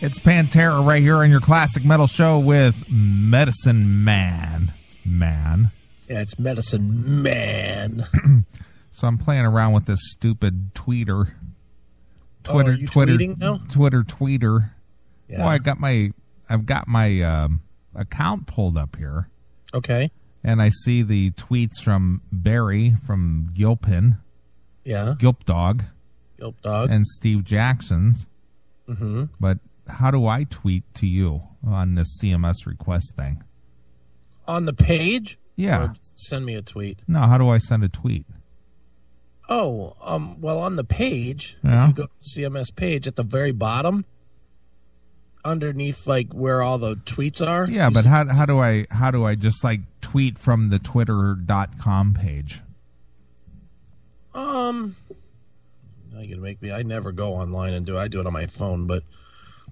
It's Pantera right here on your classic metal show with Medicine Man. Yeah, it's Medicine Man. So I'm playing around with this stupid tweeter. Twitter tweeting now? Twitter tweeter. Yeah. Well, I've got my account pulled up here. Okay. And I see the tweets from Barry from Gilpin. Yeah. Gilp Dog. And Steve Jackson's. Mm-hmm. But how do I tweet to you on this CMS request thing? On the page? Yeah. Or send me a tweet. No, how do I send a tweet? Oh, well, on the page, Yeah. if you go to the CMS page at the very bottom, underneath like where all the tweets are. Yeah, but how do I just like tweet from the twitter.com page? Now you're gonna make me. I never go online and I do it on my phone, but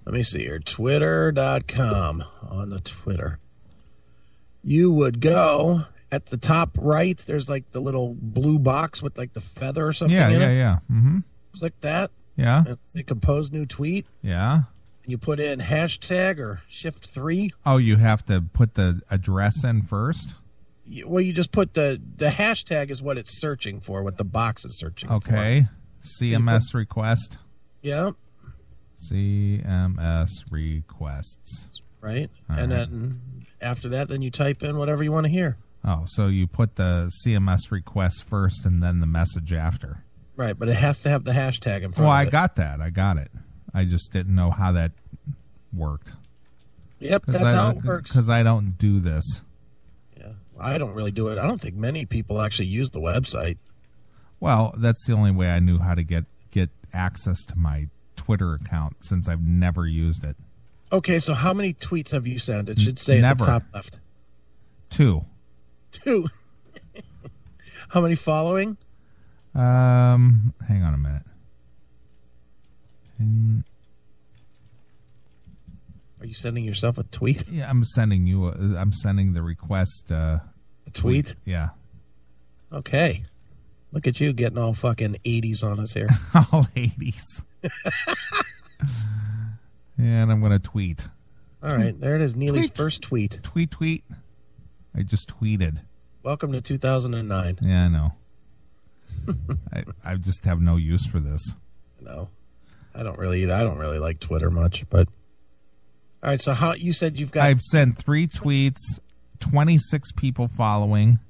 let me see here. Twitter.com on the Twitter. You would go at the top right. There's like the little blue box with like the feather or something. Yeah. Mm-hmm. Click that. Yeah. And say compose new tweet. Yeah. You put in hashtag or shift 3. Oh, you have to put the address in first? Well, you just put the hashtag is what it's searching for, what the box is searching for. Okay. CMS request. Yeah. CMS requests. Right. All and right. then after that, then you type in whatever you want to hear. Oh, so you put the CMS request first and then the message after. Right, but it has to have the hashtag in front Well, of I it. got that. I got it. I just didn't know how that worked. Yep, that's how it works. Because I don't do this. Yeah, I don't really do it. I don't think many people actually use the website. Well, that's the only way I knew how to get access to my Twitter account since I've never used it. Okay, so how many tweets have you sent? It should say Never. at the top left. 2. 2. How many following? Hang on a minute. Are you sending yourself a tweet? Yeah, I'm sending you. I'm sending the request. A tweet? Yeah. Okay. Look at you getting all fucking 80s on us here. All 80s. And I'm gonna tweet. All right, there it is. Neely's first tweet. Tweet. I just tweeted. Welcome to 2009. Yeah, I know. I just have no use for this. No, I don't really either. I don't really like Twitter much, but all right. So how you said you've got? I've sent 3 tweets, 26 people following.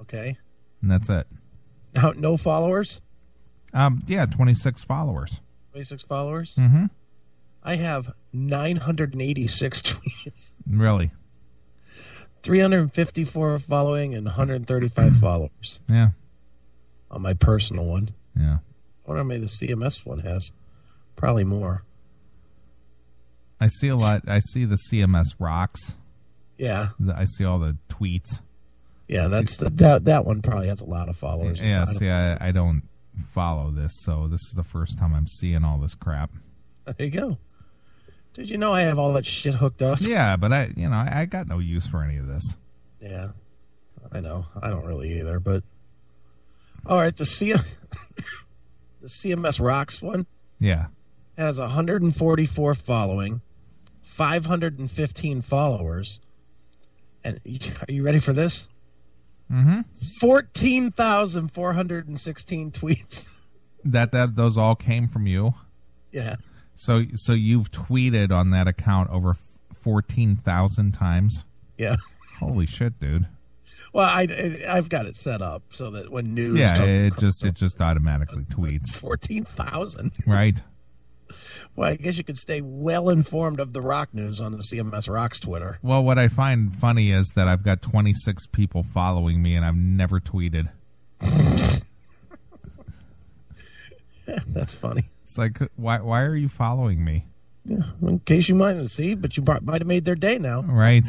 Okay, and that's it. Now, no followers? Yeah, 26 followers. 26 followers? Mm-hmm. I have 986 tweets. Really? 354 following and 135 followers. Yeah. On my personal one. Yeah. I wonder how many the CMS one has. Probably more. I see a lot. I see the CMS rocks. Yeah. I see all the tweets. Yeah, that's that one probably has a lot of followers. Yeah, I don't follow this, so this is the first time I'm seeing all this crap. There you go. Did you know I have all that shit hooked up? Yeah, but I got no use for any of this. Yeah, I know. I don't really either, but all right, the CMS Rocks one. Yeah. Has 144 following, 515 followers, and are you ready for this? Mm-hmm. 14,416 tweets. Those all came from you? Yeah. So you've tweeted on that account over 14,000 times? Yeah. Holy shit, dude. Well, I've got it set up so that when news, it just automatically tweets. 14,000, right? Well, I guess you could stay well informed of the rock news on the CMS Rocks Twitter. Well, what I find funny is that I've got 26 people following me, and I've never tweeted. That's funny. It's like, why are you following me? Yeah, in case you might see, but you might have made their day now. Right.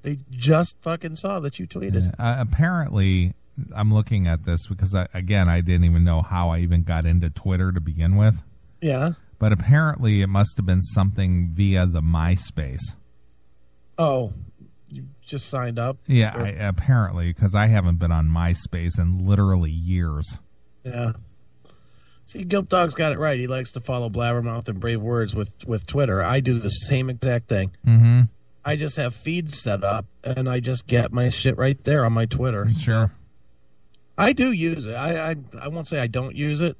They just fucking saw that you tweeted. Apparently, I'm looking at this because, I didn't even know how I even got into Twitter to begin with. Yeah. But apparently, it must have been something via the MySpace. Oh, you just signed up? Yeah, apparently, because I haven't been on MySpace in literally years. Yeah. See, Guilt Dog's got it right. He likes to follow Blabbermouth and Brave Words with Twitter. I do the same exact thing. Mm-hmm. I just have feeds set up, and I just get my shit right there on my Twitter. Sure. I do use it. I won't say I don't use it,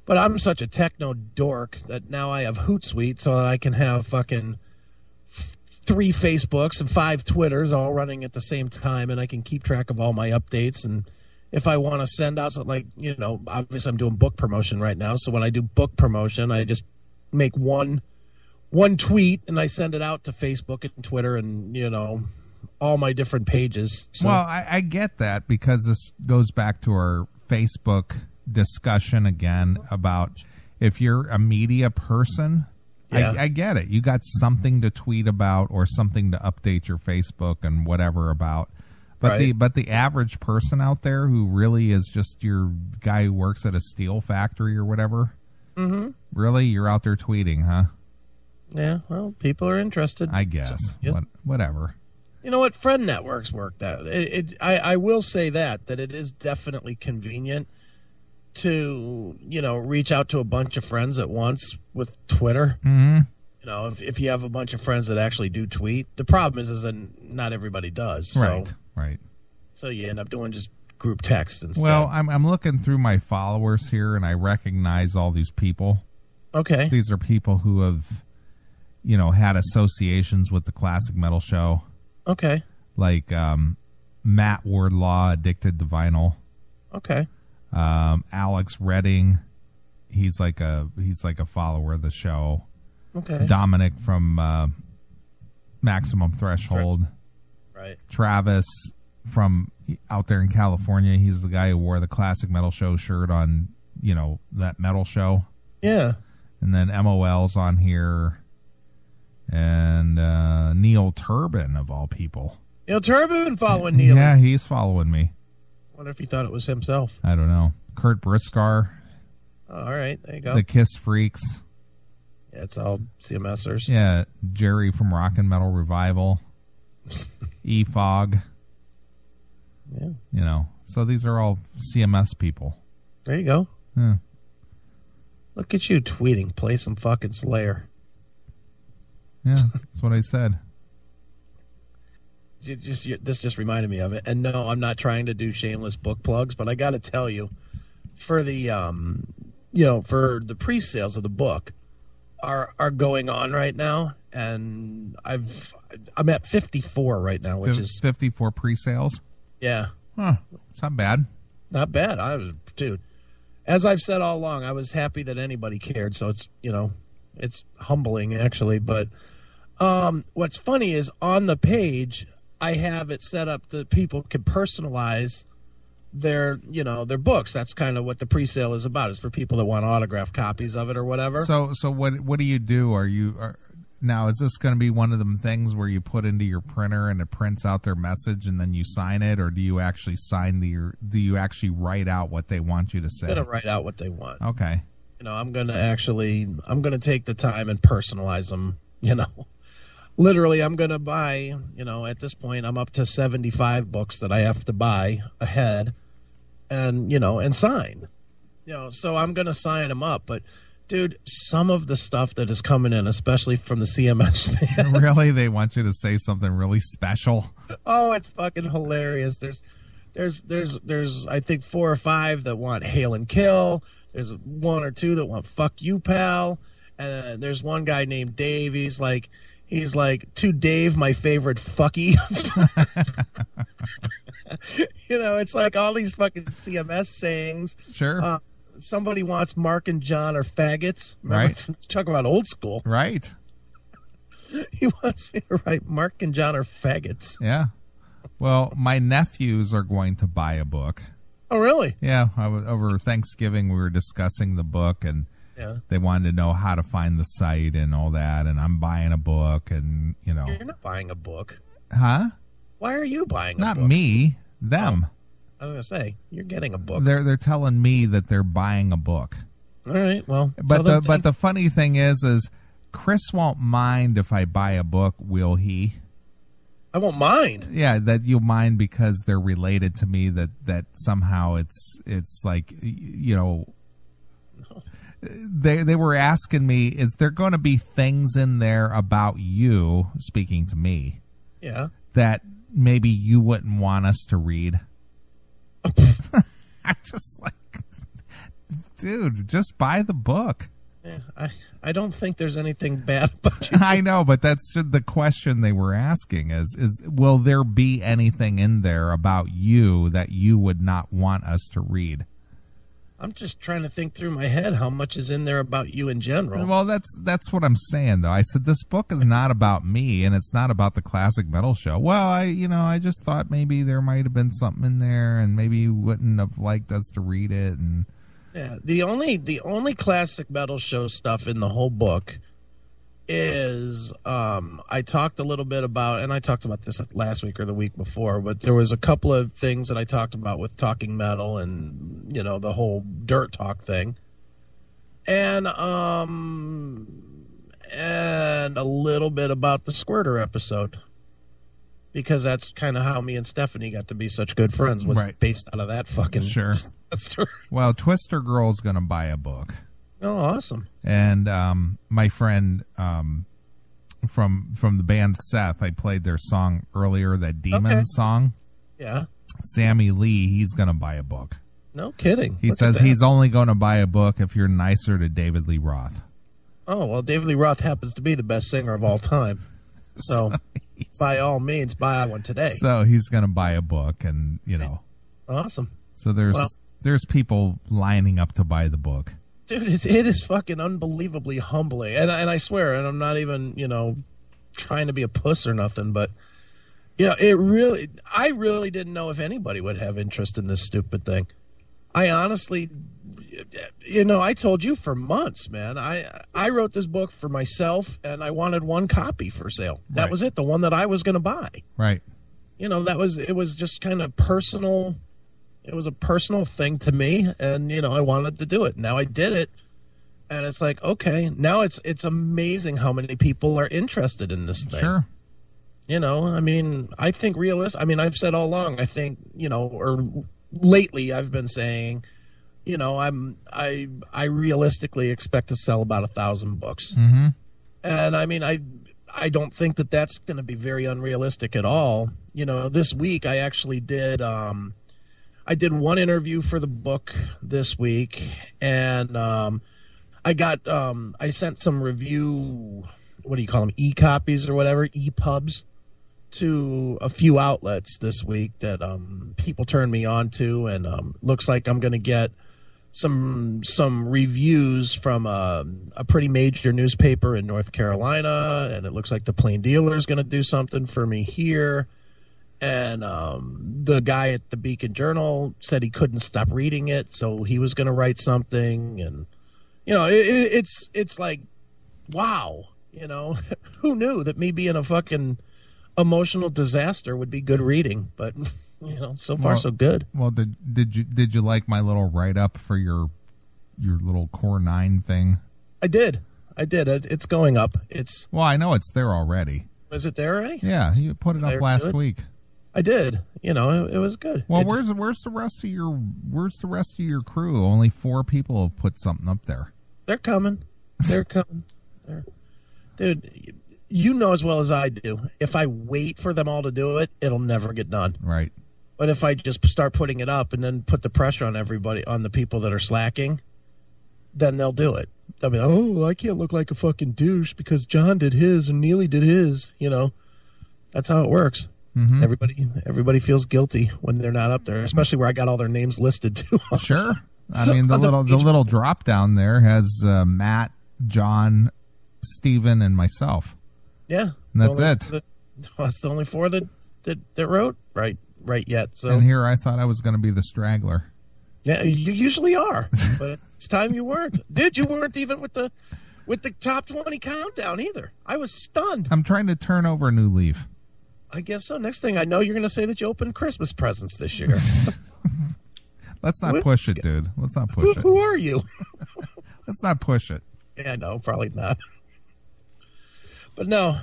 but I'm such a techno dork that now I have Hootsuite so that I can have fucking 3 Facebooks and 5 Twitters all running at the same time, and I can keep track of all my updates. And if I want to send out something, like, obviously I'm doing book promotion right now, so when I do book promotion, I just make one tweet and I send it out to Facebook and Twitter and all my different pages. So. Well, I get that, because this goes back to our Facebook discussion again about if you're a media person. Yeah. I get it. You got something to tweet about or something to update your Facebook and whatever about. But right. the average person out there who really is just your guy who works at a steel factory or whatever, really, you're out there tweeting, huh? Yeah, well, people are interested. I guess. So, yeah. Whatever. You know what? Friend networks work that. I will say that it is definitely convenient to, reach out to a bunch of friends at once with Twitter. Mm-hmm. If you have a bunch of friends that actually do tweet. The problem is that not everybody does. So, Right. So you end up doing just group text instead. Well, I'm looking through my followers here, and I recognize all these people. Okay. These are people who have, had associations with the Classic Metal Show. Okay. Like Matt Wardlaw, Addicted to Vinyl. Okay. Alex Redding, he's like a follower of the show. Okay. Dominic from Maximum Threshold. Right. Travis from out there in California, he's the guy who wore the Classic Metal Show shirt on, that metal show. Yeah. And then MOL's on here. And Neil Turbin, of all people. Neil Turbin following Neil. Yeah, he's following me. Wonder if he thought it was himself. I don't know. Kurt Briscar. Oh, all right, there you go. The Kiss Freaks. Yeah, it's all CMSers. Yeah, Jerry from Rock and Metal Revival. E-Fog. Yeah. So these are all CMS people. There you go. Yeah. Look at you tweeting. Play some fucking Slayer. Yeah, that's what I said. This just reminded me of it. And no, I'm not trying to do shameless book plugs, but I got to tell you, for the for the pre-sales of the book are going on right now, and I'm at 54 right now, which is 54 pre-sales. Yeah. Huh. It's not bad. Not bad. Dude, as I've said all along, I was happy that anybody cared. So it's it's humbling actually. But what's funny is on the page I have it set up that people can personalize their books. That's kind of what the pre-sale is about. Is for people that want autographed copies of it or whatever. So what do you do? Now, is this going to be one of them things where you put into your printer and it prints out their message and then you sign it, or do you actually do you actually write out what they want you to say? I'm going to write out what they want. Okay. I'm going to take the time and personalize them, Literally, I'm going to buy, at this point, I'm up to 75 books that I have to buy ahead and, and sign. So I'm going to sign them up, but dude, some of the stuff that is coming in, especially from the CMS fans. Really? They want you to say something really special? Oh, it's fucking hilarious. There's I think 4 or 5 that want Hail and Kill. There's 1 or 2 that want Fuck You, Pal. And there's one guy named Dave. He's like, to Dave, my favorite fucky. It's like all these fucking CMS sayings. Sure. Somebody wants Mark and John are faggots. Remember? Right. Talk about old school. Right. He wants me to write Mark and John are faggots. Yeah. Well, my nephews are going to buy a book. Oh, really? Yeah. Over Thanksgiving, we were discussing the book, and they wanted to know how to find the site and all that, and I'm buying a book, and, You're not buying a book. Huh? Why are you buying a book? Not me. Them. Oh. I was gonna say you're getting a book. They're telling me that they're buying a book. All right, well, but the funny thing is Chris won't mind if I buy a book. Will he? I won't mind. Yeah, that you'll mind because they're related to me. That somehow it's like They were asking me, is there going to be things in there about you, speaking to me, that maybe you wouldn't want us to read? I'm just like, dude, just buy the book. Yeah, I don't think there's anything bad about you. I know, but that's just the question they were asking is will there be anything in there about you that you would not want us to read? I'm just trying to think through my head how much is in there about you in general. Well, that's what I'm saying, though. I said this book is not about me, and it's not about the Classic Metal Show. Well, I just thought maybe there might have been something in there, and maybe you wouldn't have liked us to read it. And yeah, the only Classic Metal Show stuff in the whole book is I talked a little bit about, and I talked about this last week or the week before, but there was a couple of things that I talked about with Talking Metal and, the whole Dirt Talk thing. And a little bit about the Squirter episode. Because that's kind of how me and Stephanie got to be such good friends, was based out of that fucking story. Well, Twister Girl's going to buy a book. Oh, awesome. And my friend from the band Seth, I played their song earlier, that Demon song. Yeah. Sammy Lee, he's going to buy a book. No kidding. He says he's only going to buy a book if you're nicer to David Lee Roth. Oh, well, David Lee Roth happens to be the best singer of all time. So by all means, buy one today. So he's going to buy a book, and, Awesome. So there's people lining up to buy the book. Dude, it is fucking unbelievably humbling. And I swear, and I'm not even, trying to be a puss or nothing, but, I really didn't know if anybody would have interest in this stupid thing. I honestly, I told you for months, man. I wrote this book for myself, and I wanted one copy for sale. That was it, the one that I was going to buy. Right. It was just kind of personal. It was a personal thing to me, and, I wanted to do it. Now I did it, and it's like, okay, now it's amazing how many people are interested in this thing. Sure. I think I've said all along, I think, or lately I've been saying, I realistically expect to sell about 1,000 books. Mm-hmm. And, I don't think that that's going to be very unrealistic at all. This week I actually did... I did one interview for the book this week, and I sent some review, what do you call them, e-copies or whatever, e-pubs, to a few outlets this week that people turned me on to, and looks like I'm going to get some reviews from a pretty major newspaper in North Carolina, and it looks like the Plain Dealer is going to do something for me here. And the guy at the Beacon Journal said he couldn't stop reading it, so he was going to write something. And, it's like, wow, who knew that me being a fucking emotional disaster would be good reading? But, so far so good. Well, did you like my little write-up for your little Core 9 thing? I did. It's going up. Well, I know it's there already. Is it there already? Yeah, you put it up last week. I did. It was good. Well, where's the rest of your crew? Only 4 people have put something up there. They're coming. Dude, you know as well as I do. If I wait for them all to do it, it'll never get done. Right. But if I just start putting it up and then put the pressure on everybody, on the people that are slacking, then they'll do it. They'll be like, oh, I can't look like a fucking douche because John did his and Neeley did his. That's how it works. Mm-hmm. Everybody feels guilty when they're not up there, especially where I got all their names listed too. Sure. I mean, the little drop down there has Matt, John, Steven, and myself. Yeah. And that's it. That's the only 4 that wrote right yet. So. And here I thought I was going to be the straggler. Yeah, you usually are, but it's time you weren't. Dude, you weren't even with the top 20 countdown either. I was stunned. I'm trying to turn over a new leaf. I guess so. Next thing I know, you're going to say that you opened Christmas presents this year. Let's not push it, dude. Let's not push it. Who are you? Let's not push it. Yeah, no, probably not. But no,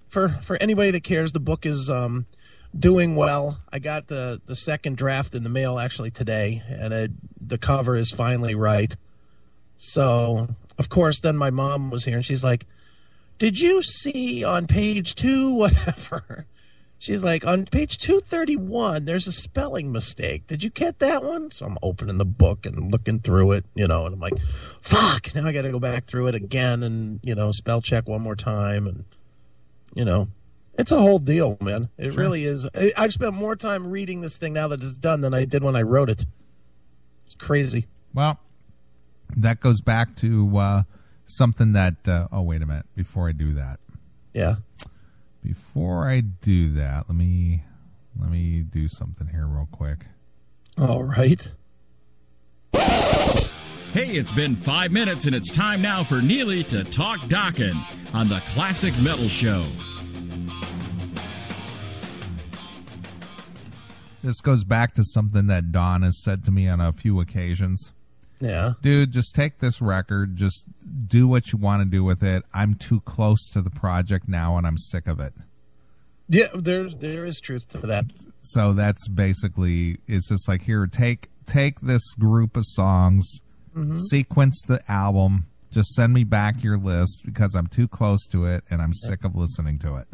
for anybody that cares, the book is doing well. I got the second draft in the mail actually today, and the cover is finally right. So, of course, then my mom was here, and she's like, did you see on page 2, whatever? She's like, on page 231, there's a spelling mistake. Did you get that one? So I'm opening the book and looking through it, and I'm like, fuck, now I got to go back through it again and, spell check one more time. And, it's a whole deal, man. It really is. I've spent more time reading this thing now that it's done than I did when I wrote it. It's crazy. Well, that goes back to something that, oh, wait a minute, before I do that. Yeah. Before I do that, let me do something here real quick. All right. Hey, it's been 5 minutes, and it's time now for Neeley to talk Dokken on the Classic Metal Show. This goes back to something that Dawn has said to me on a few occasions. Yeah. Dude, just take this record. Just do what you want to do with it. I'm too close to the project now, and I'm sick of it. Yeah, there is truth to that. So that's basically, it's just like, here, take this group of songs, sequence the album, just send me back your list because I'm too close to it, and I'm sick of listening to it.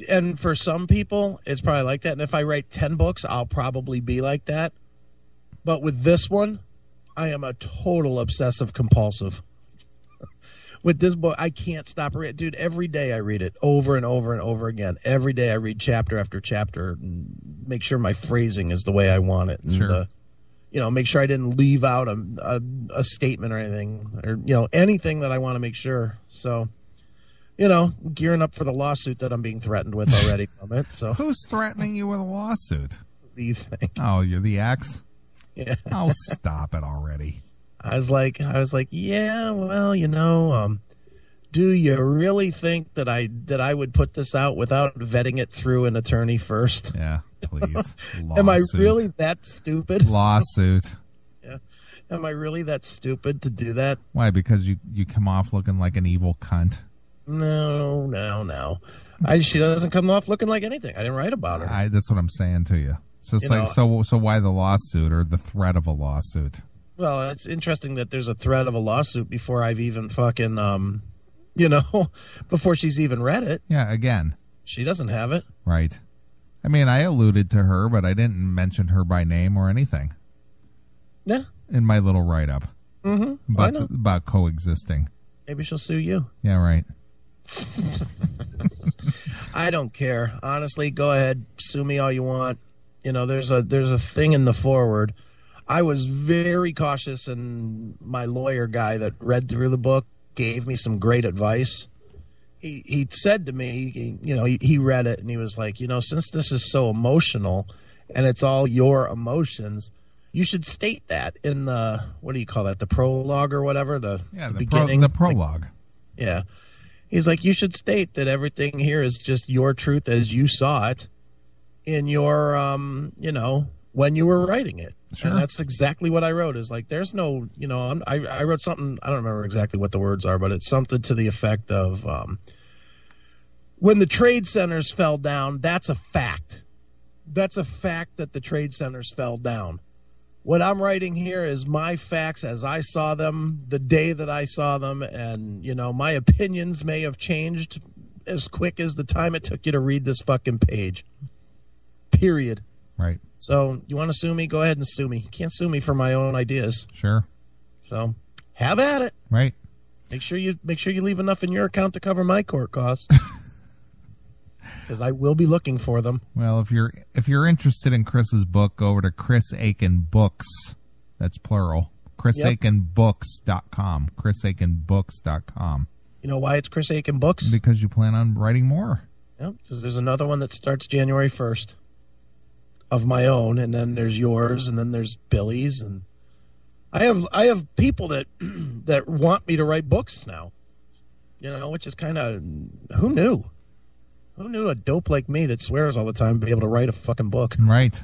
And for some people, it's probably like that. And if I write 10 books, I'll probably be like that. But with this one, I am a total obsessive compulsive. With this book, I can't stop reading. Dude, every day I read it over and over and over again. Every day I read chapter after chapter and make sure my phrasing is the way I want it. And, make sure I didn't leave out a statement or anything. Or, anything that I want to make sure. So, gearing up for the lawsuit that I'm being threatened with already from it. So who's threatening you with a lawsuit? These things. Oh, you're the ex? Yeah. Oh, stop it already. I was like, yeah, well, do you really think that I would put this out without vetting it through an attorney first? Yeah, please. Am I really that stupid? Lawsuit. Yeah. Am I really that stupid to do that? Why? Because you come off looking like an evil cunt. No. She doesn't come off looking like anything. I didn't write about her. That's what I'm saying to you. So it's so why the lawsuit or the threat of a lawsuit? Well, it's interesting that there's a threat of a lawsuit before I've even fucking, before she's even read it. Yeah, again. She doesn't have it. Right. I mean, I alluded to her, but I didn't mention her by name or anything. Yeah. In my little write-up. Mm-hmm. About coexisting. Maybe she'll sue you. Yeah, right. I don't care. Honestly, go ahead. Sue me all you want. There's a thing in the foreword. I was very cautious, and my lawyer guy that read through the book gave me some great advice. He said to me, he read it, and he was like, since this is so emotional, and it's all your emotions, you should state that in the, what do you call that, the prologue or whatever, the beginning. The prologue. Yeah. He's like, you should state that everything here is just your truth as you saw it in your, when you were writing it. Sure. And that's exactly what I wrote. Is like, there's no, I wrote something, I don't remember exactly what the words are, but it's something to the effect of, when the trade centers fell down, that's a fact. That's a fact that the trade centers fell down. What I'm writing here is my facts as I saw them, the day that I saw them, and, my opinions may have changed as quick as the time it took you to read this fucking page. Period. Right. So, you want to sue me? Go ahead and sue me. You can't sue me for my own ideas. Sure. So, have at it. Right. Make sure you leave enough in your account to cover my court costs. Because I will be looking for them. Well, if you're interested in Chris's book, go over to Chris Aiken Books. That's plural. ChrisAikenBooks.com. ChrisAikenBooks.com. You know why it's Chris Aiken Books? Because you plan on writing more. Yep, because there's another one that starts January 1st of my own, and then there's yours, and then there's Billy's, and I have people that that want me to write books now. Which is kind of, who knew? Who knew a dope like me that swears all the time would be able to write a fucking book? Right.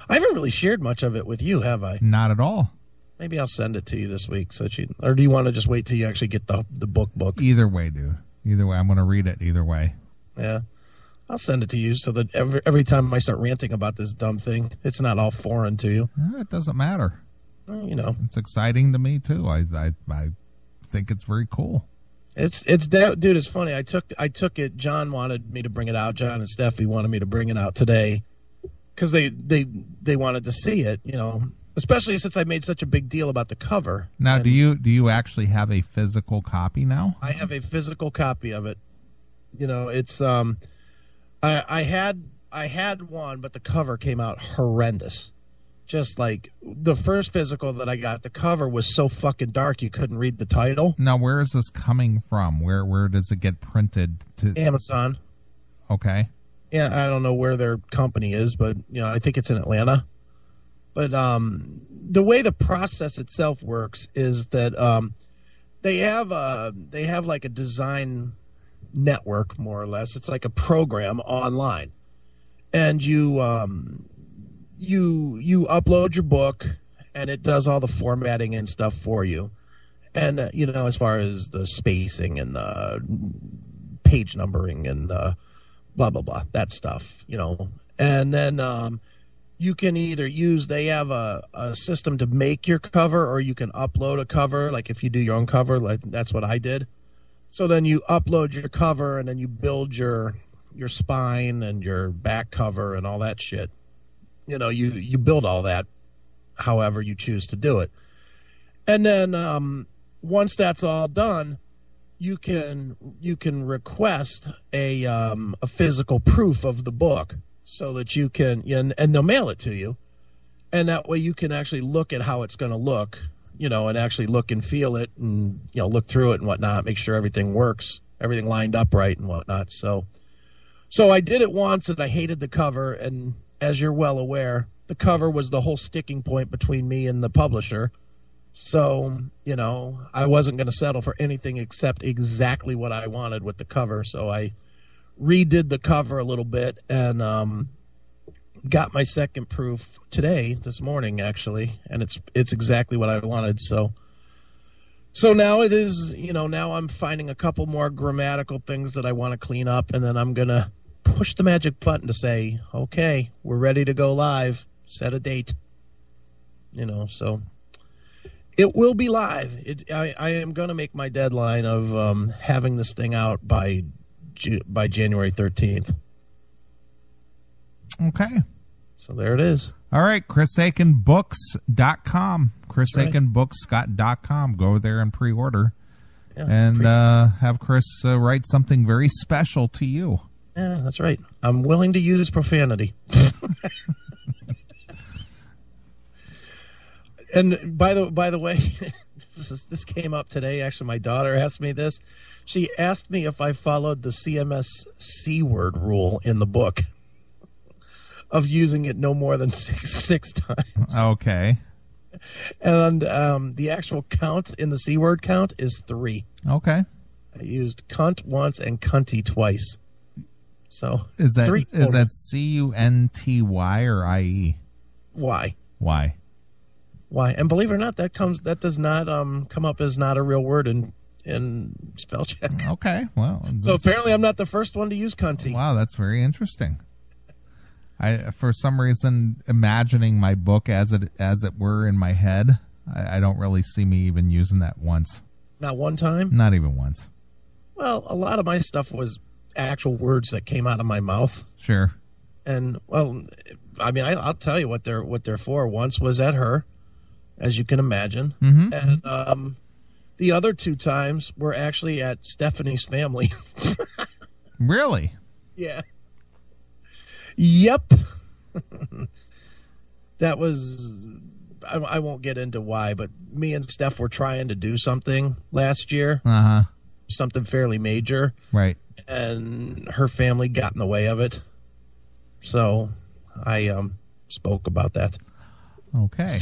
I haven't really shared much of it with you, have I? Not at all. Maybe I'll send it to you this week, or do you want to just wait till you actually get the book? Either way, dude. Either way, I'm going to read it either way. Yeah. I'll send it to you so that every time I start ranting about this dumb thing, it's not all foreign to you. It doesn't matter. You know, it's exciting to me too. I think it's very cool. Dude, it's funny. I took it. John wanted me to bring it out. John and Steffi wanted me to bring it out today because they wanted to see it. You know, especially since I made such a big deal about the cover. Now, do you actually have a physical copy now? I have a physical copy of it. You know, it's I had one, but the cover came out horrendous. Just like the first physical that I got, the cover was so fucking dark you couldn't read the title. Now, where is this coming from? Where does it get printed? To Amazon. Okay. Yeah, I don't know where their company is, but you know, I think it's in Atlanta. But the way the process itself works is that they have like a design network, more or less. It's like a program online, and you upload your book, and it does all the formatting and stuff for you. And you know, as far as the spacing and the page numbering and the blah blah blah, that stuff, you know. And then you can either use, they have a system to make your cover, or you can upload a cover. Like if you do your own cover, like that's what I did. So then you upload your cover, and then you build your spine and your back cover and all that shit. You know, you build all that however you choose to do it. And then once that's all done, you can request a physical proof of the book so that you can, and they'll mail it to you. And that way you can actually look at how it's going to look, you know, and actually look and feel it and, you know, look through it and whatnot, make sure everything works, everything lined up right and whatnot. So I did it once, and I hated the cover, and as you're well aware, the cover was the whole sticking point between me and the publisher. So, you know, I wasn't going to settle for anything except exactly what I wanted with the cover. So I redid the cover a little bit, and got my second proof this morning, actually. And it's exactly what I wanted. So now it is, you know, now I'm finding a couple more grammatical things that I want to clean up, and then I'm going to push the magic button to say, okay, we're ready to go live. Set a date. You know, so it will be live. I am going to make my deadline of having this thing out by January 13th. Okay. So there it is. All right, ChrisAikenBooks.com. ChrisAikenBooks.com. Go there and pre-order. Yeah, and have Chris write something very special to you. Yeah, that's right. I'm willing to use profanity. And by the way, this came up today. Actually, my daughter asked me this. She asked me if I followed the CMS C word rule in the book of using it no more than six times. Okay. And the actual count in the C word count is 3. Okay. I used cunt once and cunty twice. So is that CUNTY or IE? Why? Why? And believe it or not, that does not come up as not a real word in spell check. Okay, well, so apparently I'm not the first one to use cunty. Wow, that's very interesting. I, for some reason, imagining my book as it were in my head, I don't really see me even using that once. Not one time? Not even once. Well, a lot of my stuff was actual words that came out of my mouth. Sure. And well, I mean, I'll tell you what they're for. Once was at her, as you can imagine, and the other 2 times were actually at Stephanie's family. Really? Yeah. Yep. That was, I won't get into why, but me and Steph were trying to do something last year. Uh-huh. Something fairly major. Right. And her family got in the way of it. So I spoke about that. Okay.